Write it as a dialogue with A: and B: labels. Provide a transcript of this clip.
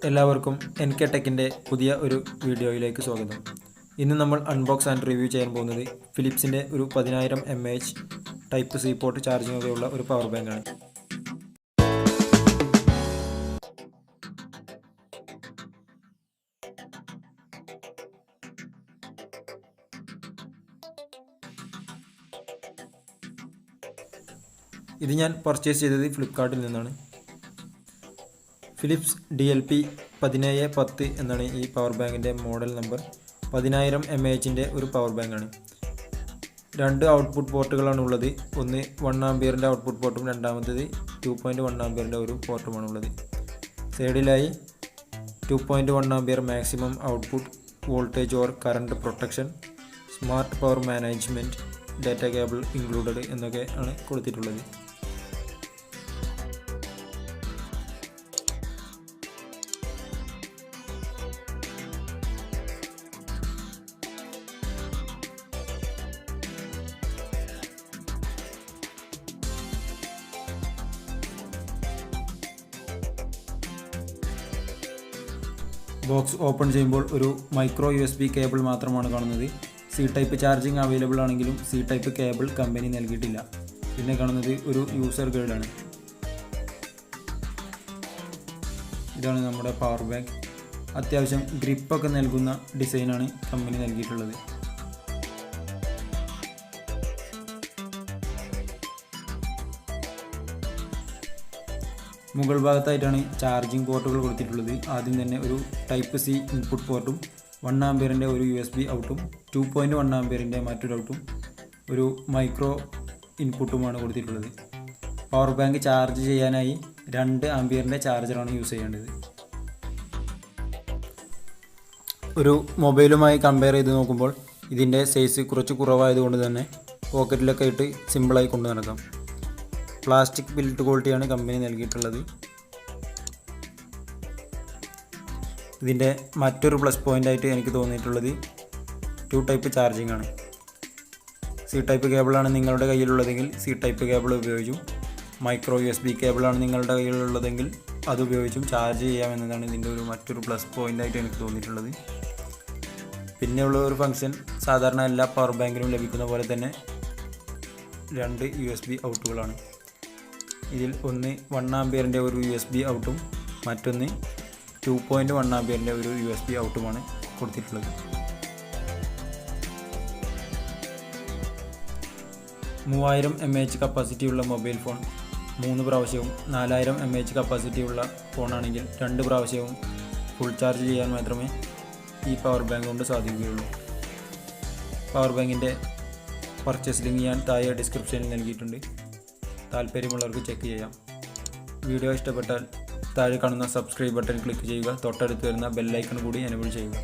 A: എല്ലാവർക്കും NK ടെക്കിൻ്റെ പുതിയ ഒരു വീഡിയോയിലേക്ക് സ്വാഗതം. ഇന്ന് നമ്മൾ അൺബോക്സ് ആൻഡ് റിവ്യൂ ചെയ്യാൻ പോകുന്നത് ഫിലിപ്സിൻ്റെ ഒരു 10000 mAh Type-C പോർട്ട് ചാർജിംഗ് ഒക്കെയുള്ള ഒരു പവർ ബാങ്കാണ്. ഇത് ഞാൻ പർച്ചേസ് ചെയ്തത് ഫ്ലിപ്കാർട്ടിൽ നിന്നാണ്. Philips DLP 1710 എന്നാണ് ഈ പവർ ബാങ്കിൻ്റെ മോഡൽ നമ്പർ. 10000 mAhൻ്റെ ഒരു പവർ ബാങ്കാണ്. രണ്ട് ഔട്ട്പുട്ട് പോർട്ടുകളാണ് ഉള്ളത്. ഒന്ന് 1 ആംപിയറിൻ്റെ ഔട്ട്പുട്ട് പോർട്ടും രണ്ടാമത്തേത് 2.1 ആംപിയറിൻ്റെ ഒരു പോർട്ടുമാണുള്ളത്. സൈഡിലായി 2.1 ampere maximum output, voltage or current protection, smart power management, data cable included എന്നൊക്കെ ആണ് കൊടുത്തിട്ടുള്ളത്. ബോക്സ് ഓപ്പൺ ചെയ്യുമ്പോൾ ഒരു മൈക്രോ USB കേബിൾ മാത്രമാണ് കാണുന്നത്. C-Type ചാർജിങ് അവൈലബിൾ ആണെങ്കിലും C-Type കേബിൾ കമ്പനി നൽകിയിട്ടില്ല. പിന്നെ കാണുന്നത് ഒരു യൂസർ ഗൈഡാണ്. ഇതാണ് നമ്മുടെ പവർ ബാങ്ക്. അത്യാവശ്യം ഗ്രിപ്പൊക്കെ നൽകുന്ന ഡിസൈനാണ് കമ്പനി നൽകിയിട്ടുള്ളത്. മുകൾ ഭാഗത്തായിട്ടാണ് ചാർജിംഗ് പോർട്ടുകൾ കൊടുത്തിട്ടുള്ളത്. ആദ്യം തന്നെ ഒരു Type-C ഇൻപുട്ട് പോർട്ടും 1 ആംപിയറിൻ്റെ ഒരു USB ഔട്ടും 2.1 ആംപിയറിൻ്റെ മറ്റൊരു ഔട്ടും ഒരു മൈക്രോ ഇൻപുട്ടുമാണ് കൊടുത്തിട്ടുള്ളത്. പവർ ബാങ്ക് ചാർജ് ചെയ്യാനായി 2 ആംപിയറിൻ്റെ ചാർജറാണ് യൂസ് ചെയ്യേണ്ടത്. ഒരു മൊബൈലുമായി കമ്പയർ ചെയ്ത് നോക്കുമ്പോൾ ഇതിൻ്റെ സൈസ് കുറച്ച് കുറവായതുകൊണ്ട് തന്നെ പോക്കറ്റിലൊക്കെ ഇട്ട് സിമ്പിളായി കൊണ്ടു നടക്കാം. പ്ലാസ്റ്റിക് ബിൽഡ് ക്വാളിറ്റിയാണ് കമ്പനി നൽകിയിട്ടുള്ളത്. ഇതിൻ്റെ മറ്റൊരു പ്ലസ് പോയിൻ്റായിട്ട് എനിക്ക് തോന്നിയിട്ടുള്ളത് 2 ടൈപ്പ് ചാർജിംഗ് ആണ്. C-Type കേബിളാണ് നിങ്ങളുടെ കയ്യിലുള്ളതെങ്കിൽ C-Type കേബിൾ ഉപയോഗിച്ചും, മൈക്രോ USB കേബിളാണ് നിങ്ങളുടെ കയ്യിലുള്ളതെങ്കിൽ അത് ഉപയോഗിച്ചും ചാർജ് ചെയ്യാമെന്നതാണ് ഇതിൻ്റെ ഒരു മറ്റൊരു പ്ലസ് പോയിൻ്റായിട്ട് എനിക്ക് തോന്നിയിട്ടുള്ളത്. പിന്നെയുള്ള ഒരു ഫംഗ്ഷൻ സാധാരണ എല്ലാ പവർ ബാങ്കിലും ലഭിക്കുന്ന പോലെ തന്നെ 2 USB ഔട്ടുകളാണ്. ഇതിൽ ഒന്ന് 1 ആംപിയറിൻ്റെ ഒരു USB ഔട്ടും മറ്റൊന്ന് 2.1 ആംപിയറിൻ്റെ ഒരു USB ഔട്ടുമാണ് കൊടുത്തിട്ടുള്ളത്. 3000 mAh കപ്പാസിറ്റിയുള്ള മൊബൈൽ ഫോൺ 3 പ്രാവശ്യവും 4000 mAh കപ്പാസിറ്റിയുള്ള ഫോണാണെങ്കിൽ 2 പ്രാവശ്യവും ഫുൾ ചാർജ് ചെയ്യാൻ മാത്രമേ ഈ പവർ ബാങ്ക് കൊണ്ട് സാധിക്കുകയുള്ളൂ. പവർ ബാങ്കിൻ്റെ പർച്ചേസ് ലിങ്ക് ഞാൻ താഴെ ഡിസ്ക്രിപ്ഷനിൽ നൽകിയിട്ടുണ്ട്. താല്പര്യമുള്ളവർക്ക് ചെക്ക് ചെയ്യാം. വീഡിയോ ഇഷ്ടപ്പെട്ടാൽ താഴെ കാണുന്ന സബ്സ്ക്രൈബ് ബട്ടൺ ക്ലിക്ക് ചെയ്യുക. തൊട്ടടുത്ത് വരുന്ന ബെൽ ഐക്കൺ കൂടി എനേബിൾ ചെയ്യുക.